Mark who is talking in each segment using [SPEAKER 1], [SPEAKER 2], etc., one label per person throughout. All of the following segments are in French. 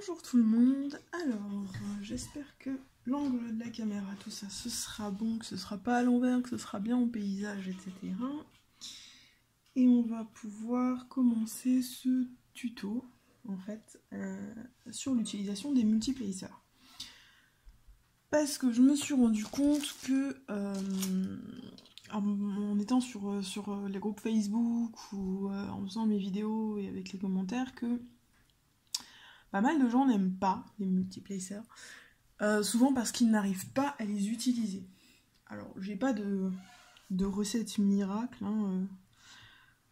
[SPEAKER 1] Bonjour tout le monde, alors j'espère que l'angle de la caméra, tout ça, ce sera bon, que ce sera pas à l'envers, que ce sera bien en paysage, etc. Et on va pouvoir commencer ce tuto, en fait, sur l'utilisation des multiplacers. Parce que je me suis rendu compte que, en étant sur les groupes Facebook ou en faisant mes vidéos et avec les commentaires, que pas mal de gens n'aiment pas les multiplacers, souvent parce qu'ils n'arrivent pas à les utiliser. Alors, j'ai pas de recette miracle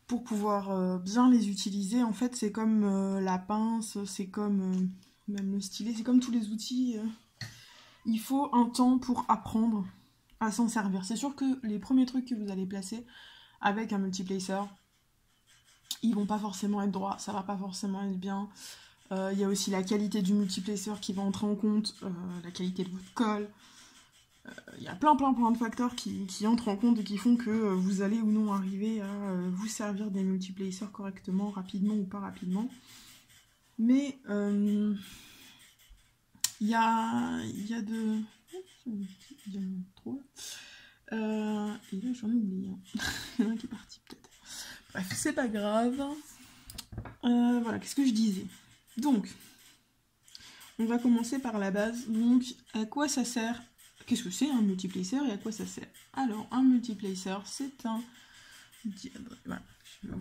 [SPEAKER 1] pour pouvoir bien les utiliser. En fait, c'est comme la pince, c'est comme même le stylet, c'est comme tous les outils. Il faut un temps pour apprendre à s'en servir. C'est sûr que les premiers trucs que vous allez placer avec un multiplacer, ils vont pas forcément être droits, ça va pas forcément être bien. Il y a aussi la qualité du multiplacer qui va entrer en compte, la qualité de votre colle. Il y a plein de facteurs qui entrent en compte et qui font que vous allez ou non arriver à vous servir des multiplacers correctement, rapidement ou pas rapidement. Mais il y a de... et là j'en ai oublié. Il y en a un qui est parti peut-être. Bref, c'est pas grave. Voilà, qu'est-ce que je disais? Donc, on va commencer par la base. Donc, à quoi ça sert? Qu'est-ce que c'est un multiplacer et à quoi ça sert? Alors, un multiplacer, c'est un... Voilà,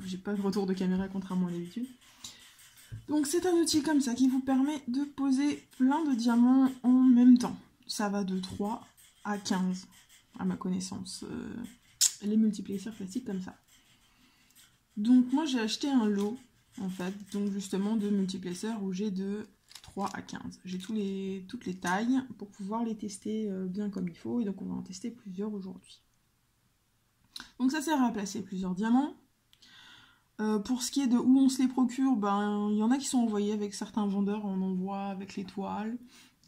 [SPEAKER 1] j'ai pas de retour de caméra contrairement à d'habitude. Donc, c'est un outil comme ça qui vous permet de poser plein de diamants en même temps. Ça va de 3 à 15, à ma connaissance. Les multiplacers classiques comme ça. Donc, moi, j'ai acheté un lot, en fait, donc justement de multiplacers où j'ai de 3 à 15. J'ai toutes les tailles pour pouvoir les tester bien comme il faut, et donc on va en tester plusieurs aujourd'hui. Donc ça sert à placer plusieurs diamants. Pour ce qui est de où on se les procure, ben il y en a qui sont envoyés avec certains vendeurs, on envoie avec l'étoile,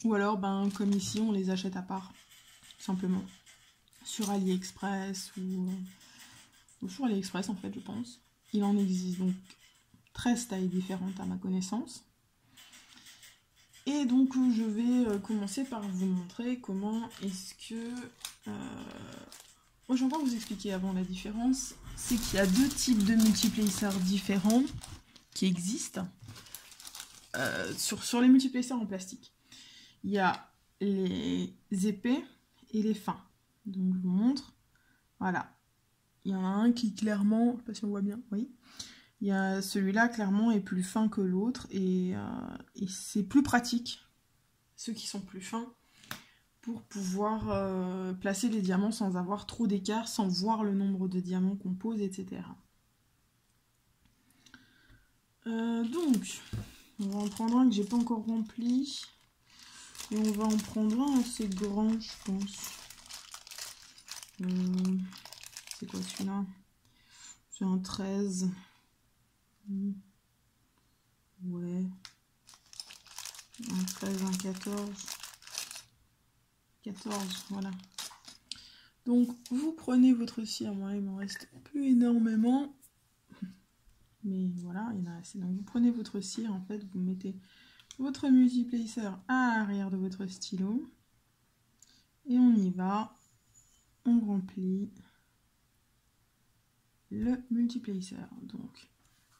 [SPEAKER 1] ou alors ben comme ici on les achète à part, simplement, sur AliExpress ou sur AliExpress en fait je pense. Il en existe donc 13 tailles différentes à ma connaissance. Et donc je vais commencer par vous montrer comment est-ce que... Moi je vais encore vous expliquer avant la différence. C'est qu'il y a deux types de multiplacers différents qui existent sur les multiplacers en plastique. Il y a les épais et les fins. Donc je vous montre. Voilà. Il y en a un qui clairement, je ne sais pas si on voit bien, oui. Il y a celui-là clairement est plus fin que l'autre et c'est plus pratique, ceux qui sont plus fins, pour pouvoir placer les diamants sans avoir trop d'écart, sans voir le nombre de diamants qu'on pose, etc. Donc, on va en prendre un que j'ai pas encore rempli. Et on va en prendre un assez grand, je pense. C'est quoi celui-là? C'est un 13. Ouais. Un 13, un 14. 14, voilà. Donc, vous prenez votre cire. Moi, il m'en reste plus énormément. Mais voilà, il y en a assez. Donc, vous prenez votre cire, en fait, vous mettez votre multiplacer à l'arrière de votre stylo. Et on y va. On remplit le multiplacer. Donc,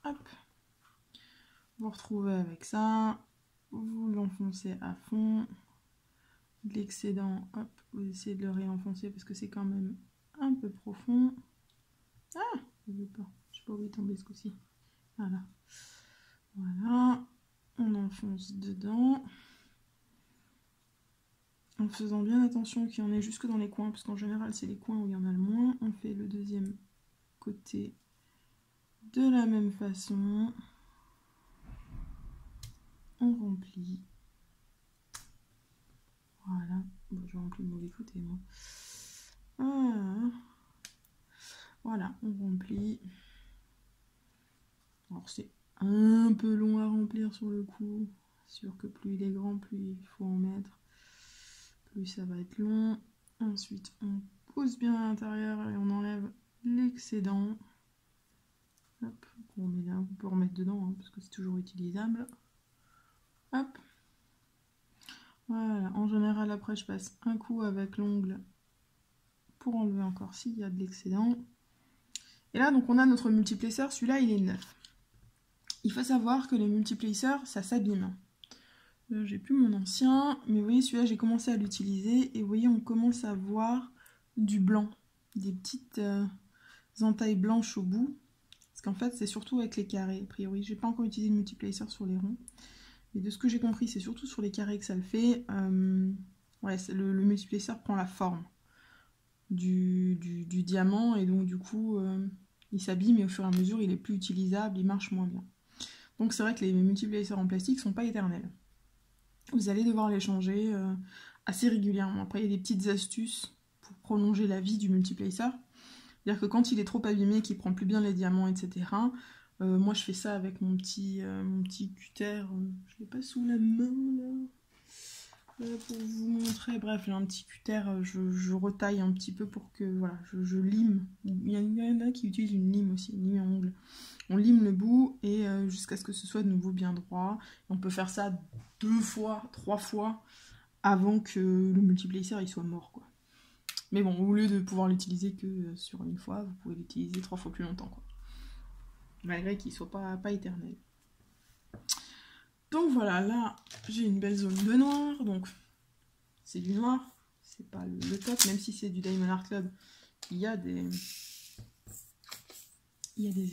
[SPEAKER 1] hop. Vous retrouvez avec ça. Vous l'enfoncez à fond. L'excédent, hop, vous essayez de le réenfoncer parce que c'est quand même un peu profond. Ah, je ne veux pas. Je n'ai pas oublié de tomber ce coup-ci. Voilà. Voilà. On enfonce dedans. En faisant bien attention qu'il y en ait jusque dans les coins, parce qu'en général, c'est les coins où il y en a le moins. On fait le deuxième côté de la même façon. On remplit. Voilà. Bon, je remplis le mauvais côté, moi. Ah. Voilà, on remplit. Alors, c'est un peu long à remplir sur le coup. C'est sûr que plus il est grand, plus il faut en mettre. Plus ça va être long. Ensuite, on pose bien à l'intérieur et on enlève l'excédent. Hop, on met là, on peut remettre dedans hein, parce que c'est toujours utilisable. Hop, Voilà, en général après je passe un coup avec l'ongle pour enlever encore s'il y a de l'excédent. Et là donc on a notre multiplaceur, celui-là il est neuf. Il faut savoir que les multiplacers ça s'abîme. J'ai plus mon ancien, mais vous voyez celui-là j'ai commencé à l'utiliser et vous voyez on commence à voir du blanc, des petites entailles blanches au bout. Parce qu'en fait c'est surtout avec les carrés, a priori. J'ai pas encore utilisé le multiplacer sur les ronds. Et de ce que j'ai compris, c'est surtout sur les carrés que ça le fait. Ouais, le multiplaceur prend la forme du diamant et donc du coup, il s'abîme et au fur et à mesure, il est plus utilisable, il marche moins bien. Donc c'est vrai que les multiplacers en plastique sont pas éternels. Vous allez devoir les changer assez régulièrement. Après, il y a des petites astuces pour prolonger la vie du multiplacer. C'est-à-dire que quand il est trop abîmé, qu'il prend plus bien les diamants, etc., moi je fais ça avec mon petit cutter, je l'ai pas sous la main là, pour vous montrer, bref j'ai un petit cutter, je retaille un petit peu pour que, voilà, je lime, il y en a qui utilisent une lime aussi, une lime à ongles, on lime le bout et jusqu'à ce que ce soit de nouveau bien droit, on peut faire ça 2 fois, 3 fois avant que le multiplacer il soit mort quoi. Mais bon, au lieu de pouvoir l'utiliser que sur une fois, vous pouvez l'utiliser 3 fois plus longtemps quoi. Malgré qu'il ne soit pas éternel. Donc voilà, là j'ai une belle zone de noir, donc c'est du noir, c'est pas le top, même si c'est du Diamond Art Club, il y a des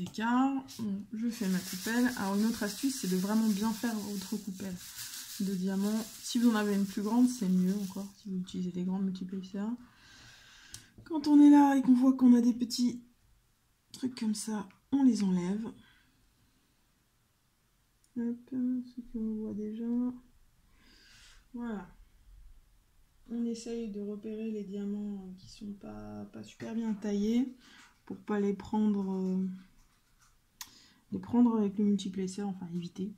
[SPEAKER 1] écarts. Donc, je fais ma coupelle. Alors une autre astuce, c'est de vraiment bien faire votre coupelle de diamants. Si vous en avez une plus grande, c'est mieux encore, si vous utilisez des grandes multiplacers. Quand on est là et qu'on voit qu'on a des petits trucs comme ça, on les enlève. Hop, ce qu'on voit déjà. Voilà. On essaye de repérer les diamants qui sont pas super bien taillés pour pas les prendre avec le multiplacer, enfin éviter.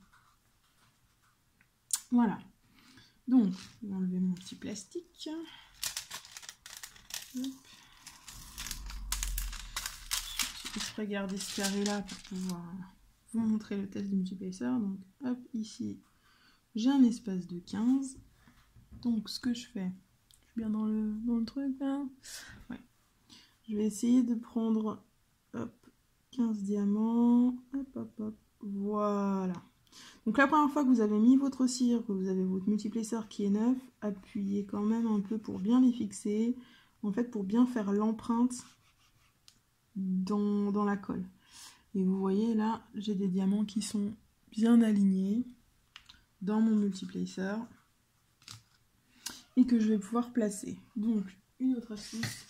[SPEAKER 1] Voilà. Donc, je vais enlever mon petit plastique. Hop. Je vais garder ce carré là pour pouvoir vous montrer le test du multiplacer. Donc, hop, ici, j'ai un espace de 15. Donc, ce que je fais, je suis bien dans le truc là. Ouais. Je vais essayer de prendre, hop, 15 diamants. Hop, hop, hop. Voilà. Donc, la première fois que vous avez mis votre cire, que vous avez votre multiplacer qui est neuf, appuyez quand même un peu pour bien les fixer. En fait, pour bien faire l'empreinte dans la colle. Et vous voyez là, j'ai des diamants qui sont bien alignés dans mon multiplacer et que je vais pouvoir placer. Donc, une autre astuce,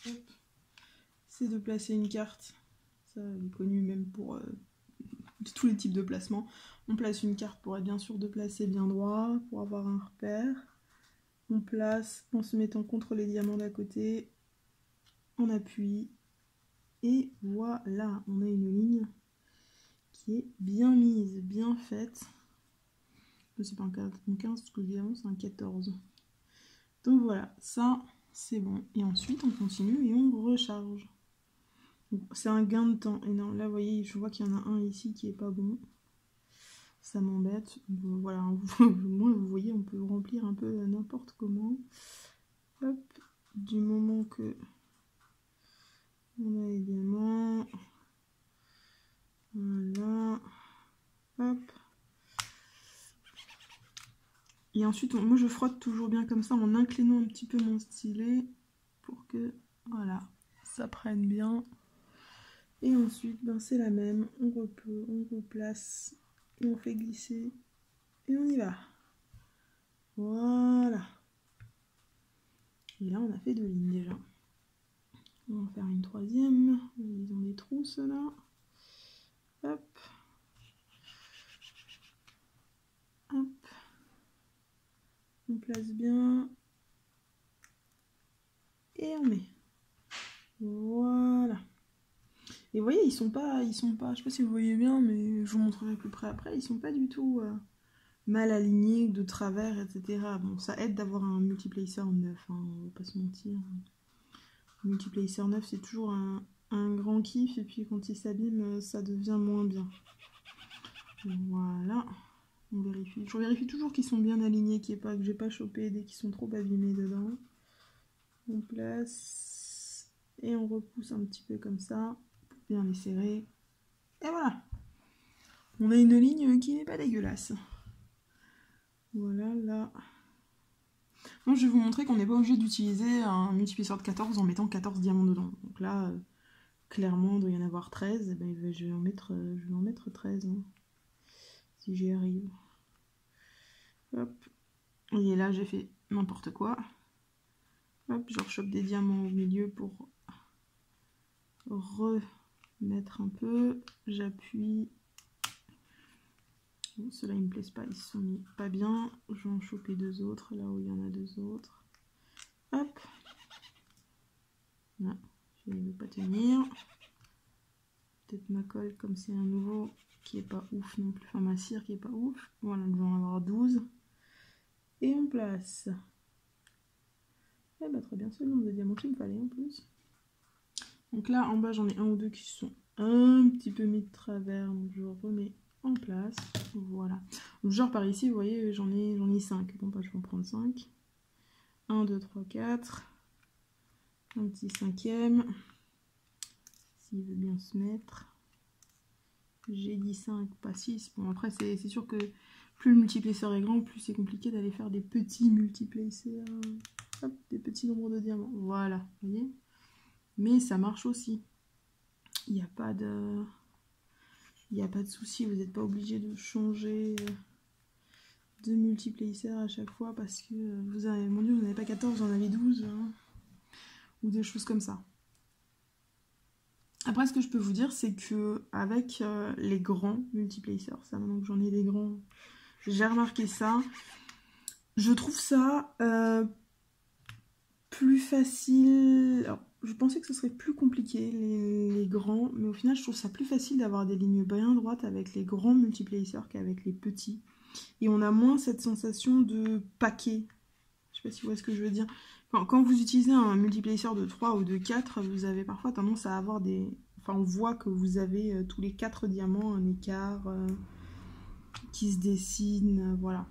[SPEAKER 1] c'est de placer une carte. Ça, elle est connue même pour tous les types de placements. On place une carte pour être bien sûr de placer bien droit, pour avoir un repère. On place en se mettant contre les diamants d'à côté. On appuie. Et voilà, on a une ligne qui est bien mise, bien faite. C'est pas un 15, ce que je dis avant, c'est un 14. Donc voilà, ça c'est bon. Et ensuite on continue et on recharge. C'est un gain de temps énorme. Là vous voyez, je vois qu'il y en a un ici qui est pas bon. Ça m'embête. Voilà, moi vous voyez, on peut remplir un peu n'importe comment. Hop, du moment que on a les diamants. Voilà. Hop. Et ensuite, moi je frotte toujours bien comme ça en inclinant un petit peu mon stylet pour que, voilà, ça prenne bien. Et ensuite, ben, c'est la même, on replace, et on fait glisser, et on y va. Voilà. Et là, on a fait 2 lignes déjà. On va en faire une troisième. Ils ont des trousses là. Hop. Hop. On place bien. Et on met. Voilà. Et vous voyez, ils sont pas, je sais pas si vous voyez bien, mais je vous montrerai plus près après, ils sont pas du tout mal alignés, de travers, etc. Bon, ça aide d'avoir un multiplacer neuf, hein, on va pas se mentir. Le multiplacer neuf, c'est toujours un grand kiff, et puis quand il s'abîme, ça devient moins bien. Voilà. On vérifie. Je vérifie toujours qu'ils sont bien alignés, qu'il n'y ait pas que j'ai pas chopé des qui sont trop abîmés dedans. On place et on repousse un petit peu comme ça pour bien les serrer. Et voilà. On a une ligne qui n'est pas dégueulasse. Voilà, là. Donc je vais vous montrer qu'on n'est pas obligé d'utiliser un multiplicateur de 14 en mettant 14 diamants dedans. Donc là, clairement, il doit y en avoir 13. Et ben, je vais en mettre 13. Hein, si j'y arrive. Hop. Et là, j'ai fait n'importe quoi. Hop, je rechoppe des diamants au milieu pour remettre un peu. J'appuie. Bon, ceux-là, ils me plaisent pas, ils se sont mis pas bien. Je vais en choper deux autres, là où il y en a deux autres. Hop. Là, je ne vais pas tenir. Peut-être ma colle, comme c'est un nouveau qui est pas ouf non plus. Enfin, ma cire qui est pas ouf. Voilà, je vais en avoir 12. Et on place. Eh bah, très bien, c'est le nombre de diamants qu'il me fallait en plus. Donc là, en bas, j'en ai un ou deux qui sont un petit peu mis de travers. Donc je remets en place. Voilà. Genre par ici, vous voyez, j'en ai 5. Bon, bah, je vais en prendre 5. 1, 2, 3, 4. Un petit cinquième. S'il veut bien se mettre. J'ai dit 5, pas 6. Bon, après, c'est sûr que plus le multiplaceur est grand, plus c'est compliqué d'aller faire des petits multiplacers. Hop, des petits nombres de diamants. Voilà, vous voyez. Mais ça marche aussi. Il n'y a pas de... Il n'y a pas de souci, vous n'êtes pas obligé de changer de multiplacer à chaque fois parce que vous avez, mon dieu, vous n'avez pas 14, vous en avez 12, hein, ou des choses comme ça. Après, ce que je peux vous dire, c'est que avec les grands multiplacers, ça maintenant que j'en ai des grands, j'ai remarqué ça, je trouve ça plus facile. Alors, je pensais que ce serait plus compliqué, les grands, mais au final, je trouve ça plus facile d'avoir des lignes bien droites avec les grands multiplacers qu'avec les petits. Et on a moins cette sensation de paquet. Je sais pas si vous voyez ce que je veux dire. Quand vous utilisez un multiplacer de 3 ou de 4, vous avez parfois tendance à avoir des... Enfin, on voit que vous avez tous les 4 diamants un écart qui se dessine, voilà.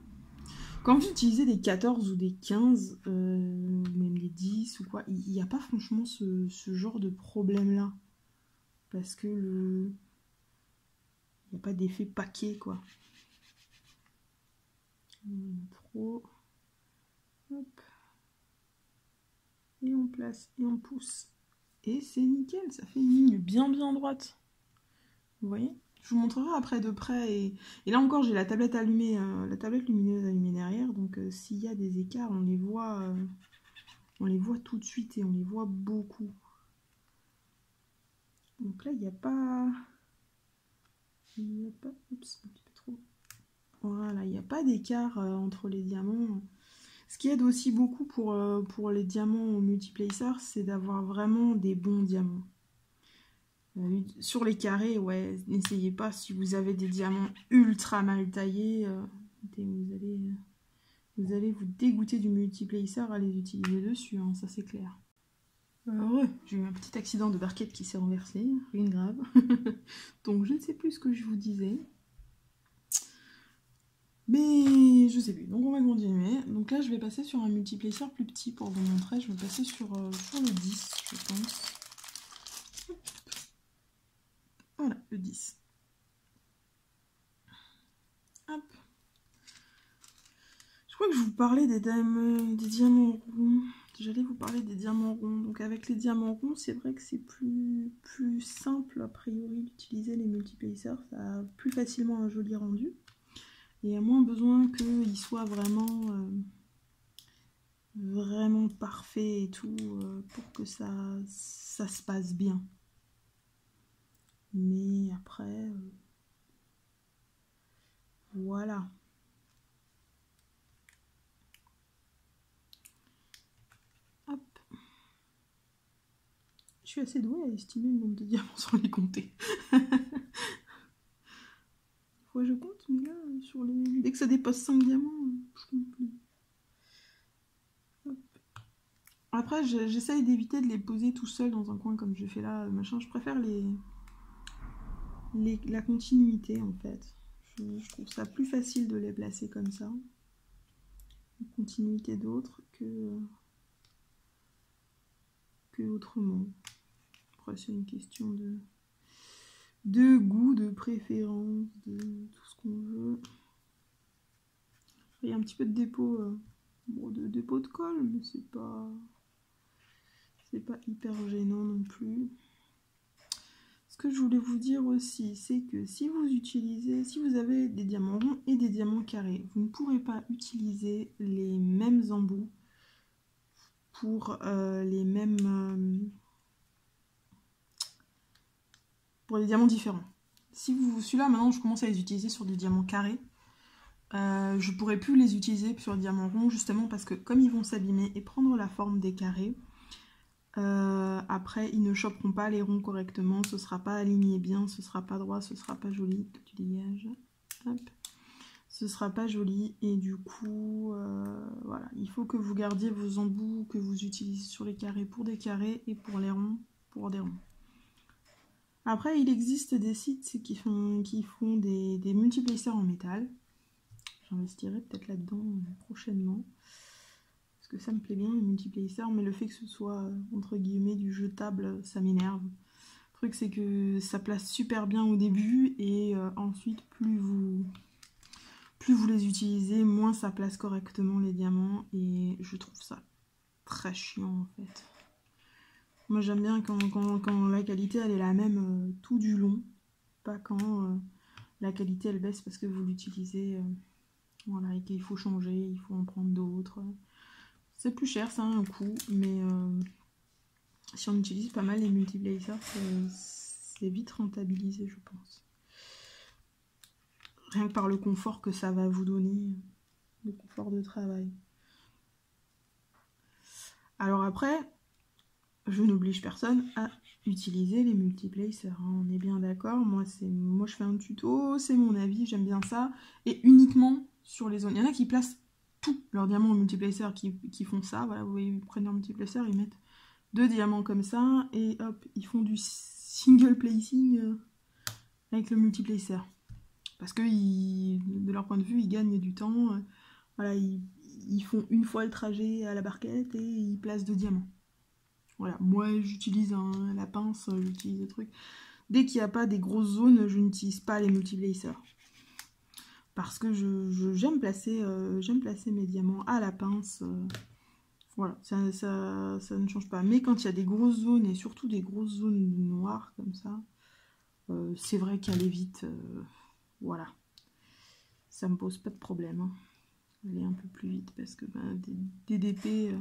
[SPEAKER 1] Quand vous utilisez des 14 ou des 15, même des 10 ou quoi, il n'y a pas franchement ce genre de problème-là. Parce que il n'y a pas d'effet paquet, quoi. Trop. Hop. Et on place et on pousse. Et c'est nickel, ça fait une ligne bien droite. Vous voyez? Je vous montrerai après de près. Et là encore, j'ai la tablette allumée, la tablette lumineuse allumée derrière. Donc s'il y a des écarts, on les voit tout de suite et on les voit beaucoup. Donc là, il n'y a pas... Oups, un petit peu trop. Voilà, il n'y a pas d'écart entre les diamants. Ce qui aide aussi beaucoup pour les diamants au multiplacer, c'est d'avoir vraiment des bons diamants. Sur les carrés, ouais, n'essayez pas. Si vous avez des diamants ultra mal taillés, vous allez vous dégoûter du multiplacer à les utiliser dessus, hein, ça c'est clair. Ouais, j'ai eu un petit accident de barquette qui s'est renversé, rien de grave. Donc je ne sais plus ce que je vous disais. Mais je sais plus, donc on va continuer. Donc là je vais passer sur un multiplacer plus petit pour vous montrer. Je vais passer sur le 10, je pense. Voilà, le 10. Hop. Je crois que je vous parlais des diamants ronds. J'allais vous parler des diamants ronds. Donc avec les diamants ronds, c'est vrai que c'est plus simple a priori d'utiliser les multiplacers. Ça a plus facilement un joli rendu. Et il y a moins besoin qu'ils soient vraiment parfaits et tout pour que ça se passe bien. Mais après, voilà. Hop. Je suis assez douée à estimer le nombre de diamants sans les compter. Fois je compte, mais là, dès que ça dépasse 5 diamants, je compte plus. Hop. Après, j'essaye d'éviter de les poser tout seul dans un coin comme je fais là, machin. Je préfère la continuité en fait. Je trouve ça plus facile de les placer comme ça, en continuité d'autres, que autrement. Après, c'est une question de goût, de préférence, de tout ce qu'on veut. Il y a un petit peu de dépôt, de dépôt de colle, mais c'est pas hyper gênant non plus. Ce que je voulais vous dire aussi, c'est que si vous avez des diamants ronds et des diamants carrés, vous ne pourrez pas utiliser les mêmes embouts pour les diamants différents. Celui-là, maintenant, je commence à les utiliser sur des diamants carrés. Je pourrais plus les utiliser sur les diamants ronds, justement parce que comme ils vont s'abîmer et prendre la forme des carrés, après ils ne choperont pas les ronds correctement, ce sera pas aligné bien, ce sera pas droit, ce sera pas joli. Tu dégages. Hop. Ce sera pas joli et du coup voilà, il faut que vous gardiez vos embouts que vous utilisez sur les carrés pour des carrés et pour les ronds pour des ronds. Après il existe des sites qui font des multiplacers en métal. J'investirai peut-être là-dedans prochainement. Parce que ça me plaît bien les multiplacers, mais le fait que ce soit entre guillemets du jetable, ça m'énerve. Le truc c'est que ça place super bien au début et ensuite plus vous les utilisez, moins ça place correctement les diamants et je trouve ça très chiant en fait. Moi j'aime bien quand la qualité elle est la même tout du long, pas quand la qualité elle baisse parce que vous l'utilisez voilà, et qu'il faut changer, il faut en prendre d'autres. C'est plus cher, ça a un coût, mais si on utilise pas mal les multiplacers, c'est vite rentabilisé, je pense. Rien que par le confort que ça va vous donner, le confort de travail. Alors après, je n'oblige personne à utiliser les multiplacers, hein, on est bien d'accord. Moi je fais un tuto, c'est mon avis, j'aime bien ça, et uniquement sur les zones. Il y en a qui placent tous leurs diamants en multiplacer qui font ça, voilà, vous voyez, ils prennent leur multiplacer, ils mettent 2 diamants comme ça, et hop, ils font du single placing avec le multiplacer. Parce que de leur point de vue, ils gagnent du temps, voilà, ils font une fois le trajet à la barquette et ils placent 2 diamants. Voilà, moi j'utilise la pince, j'utilise des trucs. Dès qu'il n'y a pas des grosses zones, je n'utilise pas les multiplacers. Parce que j'aime placer mes diamants à la pince. Voilà, ça ne change pas. Mais quand il y a des grosses zones, et surtout des grosses zones noires comme ça, c'est vrai qu'aller vite, voilà. Ça me pose pas de problème. Hein. Aller un peu plus vite parce que des DP...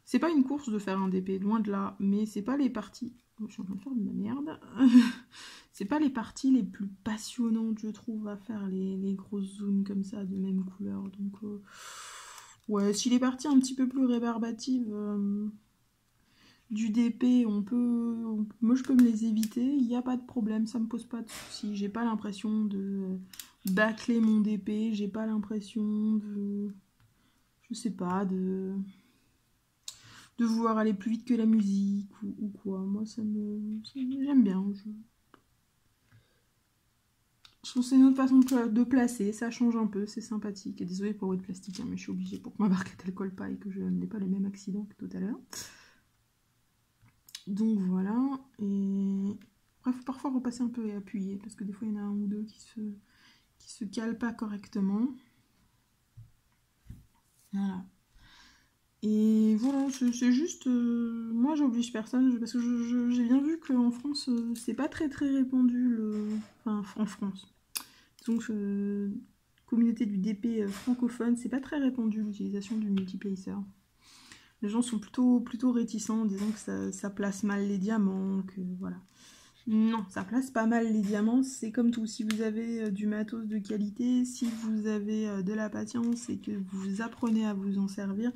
[SPEAKER 1] c'est pas une course de faire un DP, loin de là, mais c'est pas les parties... Oh, je suis en train de faire de la merde. C'est pas les parties les plus passionnantes, je trouve, à faire les grosses zones comme ça, de même couleur. Donc, ouais, si les parties un petit peu plus rébarbatives du DP, moi je peux me les éviter, il n'y a pas de problème, ça me pose pas de soucis. J'ai pas l'impression de bâcler mon DP, j'ai pas l'impression de... je sais pas, de vouloir aller plus vite que la musique ou quoi. Moi, j'aime bien. Je trouve que c'est une autre façon de placer, ça change un peu, c'est sympathique. Et désolée pour le plastique, hein, mais je suis obligée pour que ma barquette elle colle pas et que je n'ai pas les mêmes accidents que tout à l'heure. Donc voilà, et après, il faut parfois repasser un peu et appuyer, parce que des fois il y en a un ou deux qui se calent pas correctement. Voilà. Et voilà, c'est juste... moi, j'oblige personne, parce que j'ai bien vu qu'en France, c'est pas très répandu, enfin, en France. Donc, communauté du DP francophone, c'est pas très répandu l'utilisation du multiplacer. Les gens sont plutôt réticents, disant que ça place mal les diamants, que voilà. Non, ça place pas mal les diamants, c'est comme tout. Si vous avez du matos de qualité, si vous avez de la patience et que vous apprenez à vous en servir,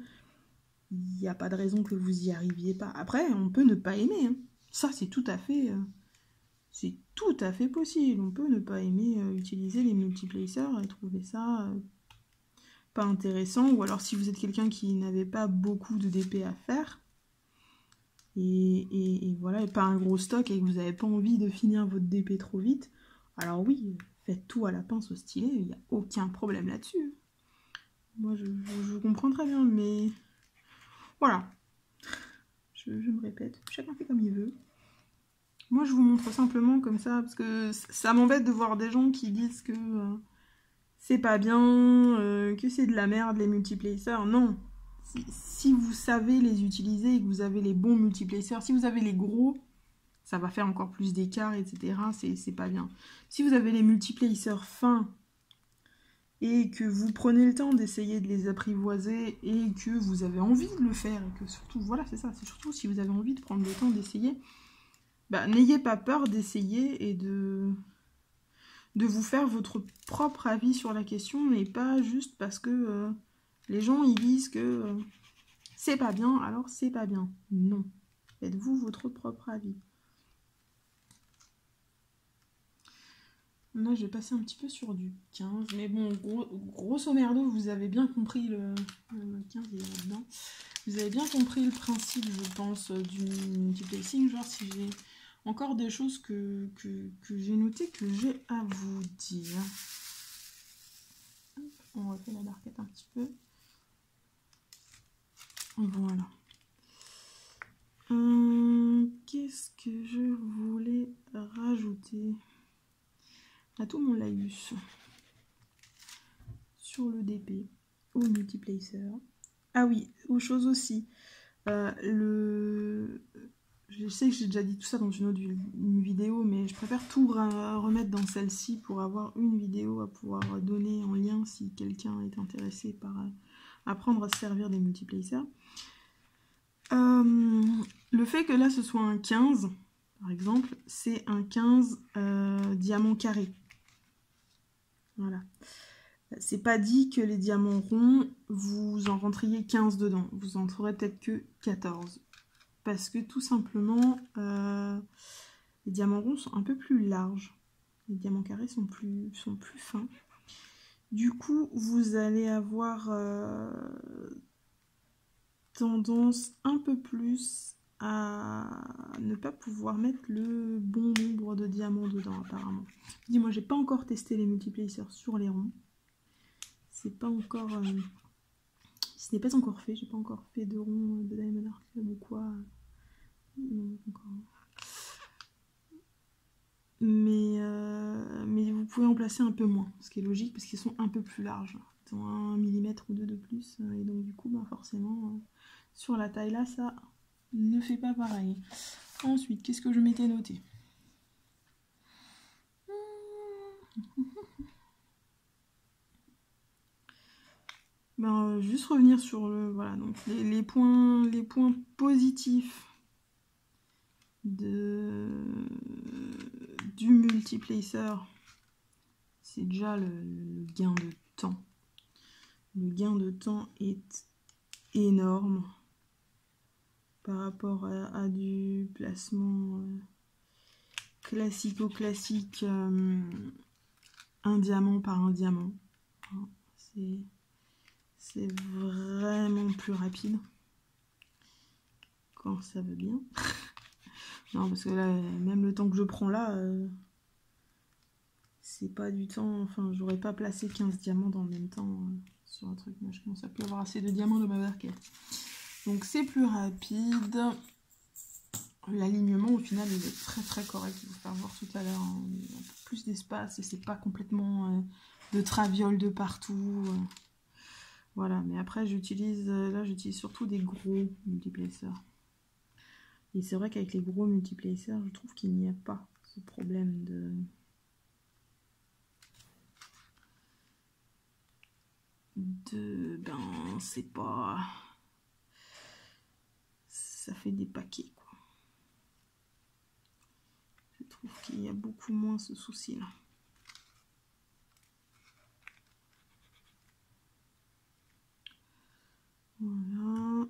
[SPEAKER 1] il n'y a pas de raison que vous y arriviez pas. Après, on peut ne pas aimer. Hein. Ça, c'est tout à fait possible. On peut ne pas aimer utiliser les multiplacers et trouver ça pas intéressant. Ou alors, si vous êtes quelqu'un qui n'avait pas beaucoup de DP à faire, et voilà, et pas un gros stock, et que vous n'avez pas envie de finir votre DP trop vite, alors oui, faites tout à la pince au stylet, il n'y a aucun problème là-dessus. Moi, je comprends très bien, mais voilà. Je me répète, chacun fait comme il veut. Moi, je vous montre simplement comme ça, parce que ça m'embête de voir des gens qui disent que c'est pas bien, que c'est de la merde, les multiplacers. Non. Si vous savez les utiliser et que vous avez les bons multiplacers, si vous avez les gros, ça va faire encore plus d'écart, etc. C'est pas bien. Si vous avez les multiplacers fins et que vous prenez le temps d'essayer de les apprivoiser et que vous avez envie de le faire, et que surtout, voilà, c'est ça, c'est surtout si vous avez envie de prendre le temps d'essayer, bah, n'ayez pas peur d'essayer et de vous faire votre propre avis sur la question, mais pas juste parce que les gens ils disent que c'est pas bien, alors c'est pas bien. Non. Faites-vous votre propre avis. Là, je vais passer un petit peu sur du 15, mais bon, grosso merdo, vous avez bien compris le 15, il est là-dedans. Vous avez bien compris le principe, je pense, du multiplacing. Genre, si j'ai encore des choses que j'ai notées, que j'ai à vous dire. On refait la barquette un petit peu. Voilà. Qu'est-ce que je voulais rajouter? À tout mon laïus sur le DP, au multiplacer. Ah oui, aux choses aussi. Je sais que j'ai déjà dit tout ça dans une autre vidéo, mais je préfère tout remettre dans celle-ci pour avoir une vidéo à pouvoir donner en lien si quelqu'un est intéressé par apprendre à se servir des multiplacers. Le fait que là ce soit un 15, par exemple, c'est un 15 diamant carré. Voilà. C'est pas dit que les diamants ronds, vous en rentriez 15 dedans. Vous en trouverez peut-être que 14. Parce que tout simplement, les diamants ronds sont un peu plus larges. Les diamants carrés sont plus fins. Du coup, vous allez avoir tendance un peu plus à ne pas pouvoir mettre le bon nombre de diamants dedans, apparemment. Dis-moi, j'ai pas encore testé les multiplacers sur les ronds. C'est pas encore... ce n'est pas encore fait, j'ai pas encore fait de rond de Diamond Art Club ou quoi. Non, encore. Mais vous pouvez en placer un peu moins, ce qui est logique parce qu'ils sont un peu plus larges. Ils ont 1 mm ou 2 de plus, et donc du coup, bah, forcément, sur la taille là, ça ne fait pas pareil. Ensuite, qu'est-ce que je m'étais noté? Ben, juste revenir sur voilà, donc les points positifs du multiplacer, c'est déjà le gain de temps. Le gain de temps est énorme par rapport à du placement classico-classique, un diamant par un diamant. C'est vraiment plus rapide quand ça veut bien. Non, parce que là, même le temps que je prends là, c'est pas du temps. Enfin, j'aurais pas placé 15 diamants dans le même temps sur un truc. Moi, je commence à plus avoir assez de diamants dans ma barquette. Donc, c'est plus rapide. L'alignement, au final, il est très très correct. Je vais vous faire voir tout à l'heure. Hein. Il y a un peu plus d'espace et c'est pas complètement de traviole de partout. Voilà, mais après, j'utilise surtout des gros multiplacers. Et c'est vrai qu'avec les gros multiplacers, je trouve qu'il n'y a pas ce problème ben, c'est pas... Ça fait des paquets, quoi. Je trouve qu'il y a beaucoup moins ce souci-là. Voilà.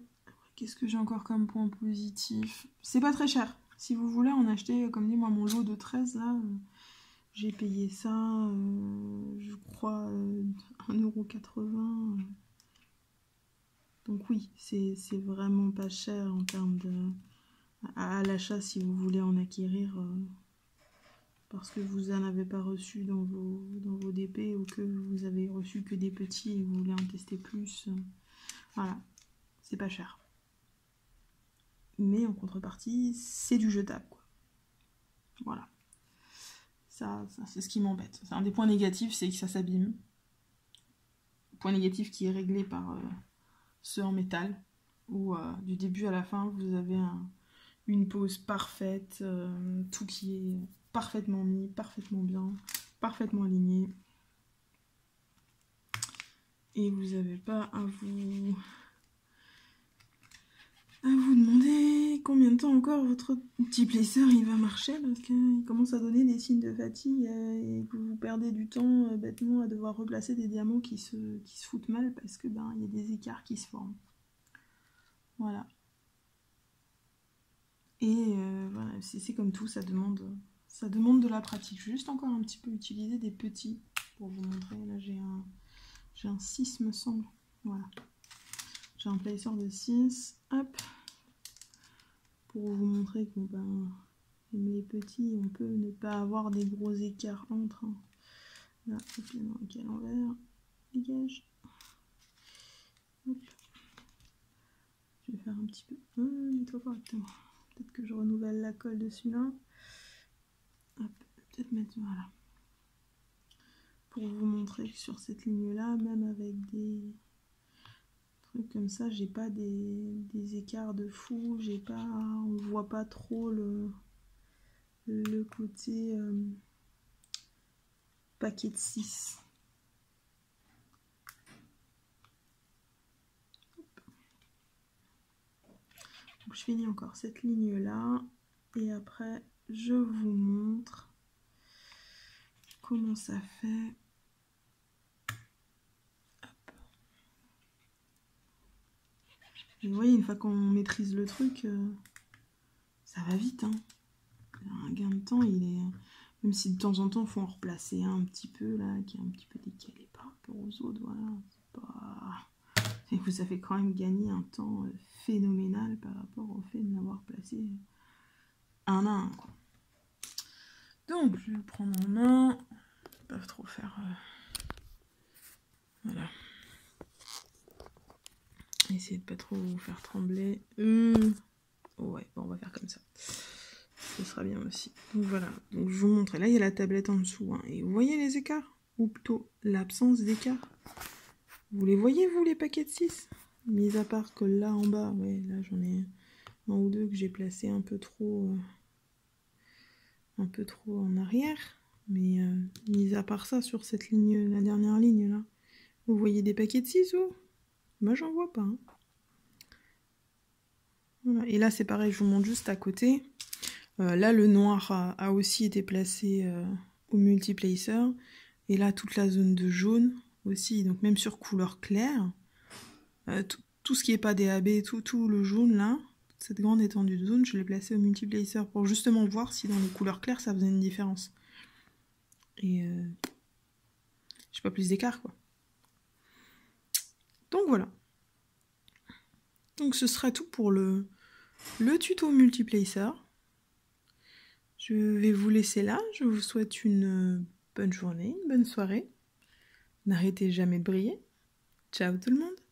[SPEAKER 1] Qu'est-ce que j'ai encore comme point positif? C'est pas très cher. Si vous voulez en acheter, comme dit moi, mon lot de 13, là, j'ai payé ça, je crois, 1,80 €. Donc oui, c'est vraiment pas cher en termes de... à l'achat si vous voulez en acquérir parce que vous n'en avez pas reçu dans vos DP ou que vous avez reçu que des petits et vous voulez en tester plus. Voilà, c'est pas cher. Mais en contrepartie, c'est du jetable, quoi. Voilà. Ça c'est ce qui m'embête. C'est un des points négatifs, c'est que ça s'abîme. Point négatif qui est réglé par ceux en métal, où du début à la fin, vous avez une pose parfaite, tout qui est parfaitement mis, parfaitement bien, parfaitement aligné. Et vous n'avez pas à vous demander combien de temps encore votre petit placer il va marcher, parce qu'il commence à donner des signes de fatigue et que vous perdez du temps bêtement à devoir replacer des diamants qui se foutent mal parce que il y a des écarts qui se forment. Voilà. Et voilà, c'est comme tout, ça demande de la pratique. Je vais juste encore un petit peu utiliser des petits pour vous montrer. Là j'ai un 6 me semble. Voilà. J'ai un placer de 6. Hop. Pour vous montrer que même les petits, on peut ne pas avoir des gros écarts entre. Là, hop, il y en a un qui est à l'envers. Dégage. Hop. Je vais faire un petit peu. Nettoie correctement. Peut-être que je renouvelle la colle dessus là. Hop, peut-être mettre. Voilà. Pour vous montrer que sur cette ligne là, même avec des trucs comme ça, j'ai pas des écarts de fou, on voit pas trop le côté paquet de 6. Donc je finis encore cette ligne là et après je vous montre comment ça fait. Et vous voyez, une fois qu'on maîtrise le truc, ça va vite, hein. Un gain de temps, il est... Même si de temps en temps, il faut en replacer un petit peu, là, qui est un petit peu décalé par rapport aux autres, voilà. C'est pas... Et que ça fait quand même gagner un temps phénoménal par rapport au fait de l'avoir placé un à un, quoi. Donc, je vais le prendre en main. Ils peuvent trop faire... Voilà. Essayez de pas trop vous faire trembler. Ouais, bon, on va faire comme ça. Ce sera bien aussi. Donc voilà, donc je vous montre. Là, il y a la tablette en dessous. Hein. Et vous voyez les écarts? Ou plutôt l'absence d'écart? Vous les voyez, vous, les paquets de 6? Mis à part que là, en bas, ouais, là, j'en ai un ou deux que j'ai placé un peu trop en arrière. Mais mis à part ça, sur cette ligne, la dernière ligne, là, vous voyez des paquets de 6 ou? Moi, j'en vois pas. Hein. Voilà. Et là, c'est pareil, je vous montre juste à côté. Là, le noir a aussi été placé au multiplacer. Et là, toute la zone de jaune aussi. Donc, même sur couleur claire, tout ce qui n'est pas DAB, tout le jaune là, cette grande étendue de zone, je l'ai placé au multiplacer pour justement voir si dans les couleurs claires, ça faisait une différence. Et j'ai pas plus d'écart, quoi. Donc, voilà. Donc, ce sera tout pour le tuto multiplacer. Je vais vous laisser là. Je vous souhaite une bonne journée, une bonne soirée. N'arrêtez jamais de briller. Ciao tout le monde!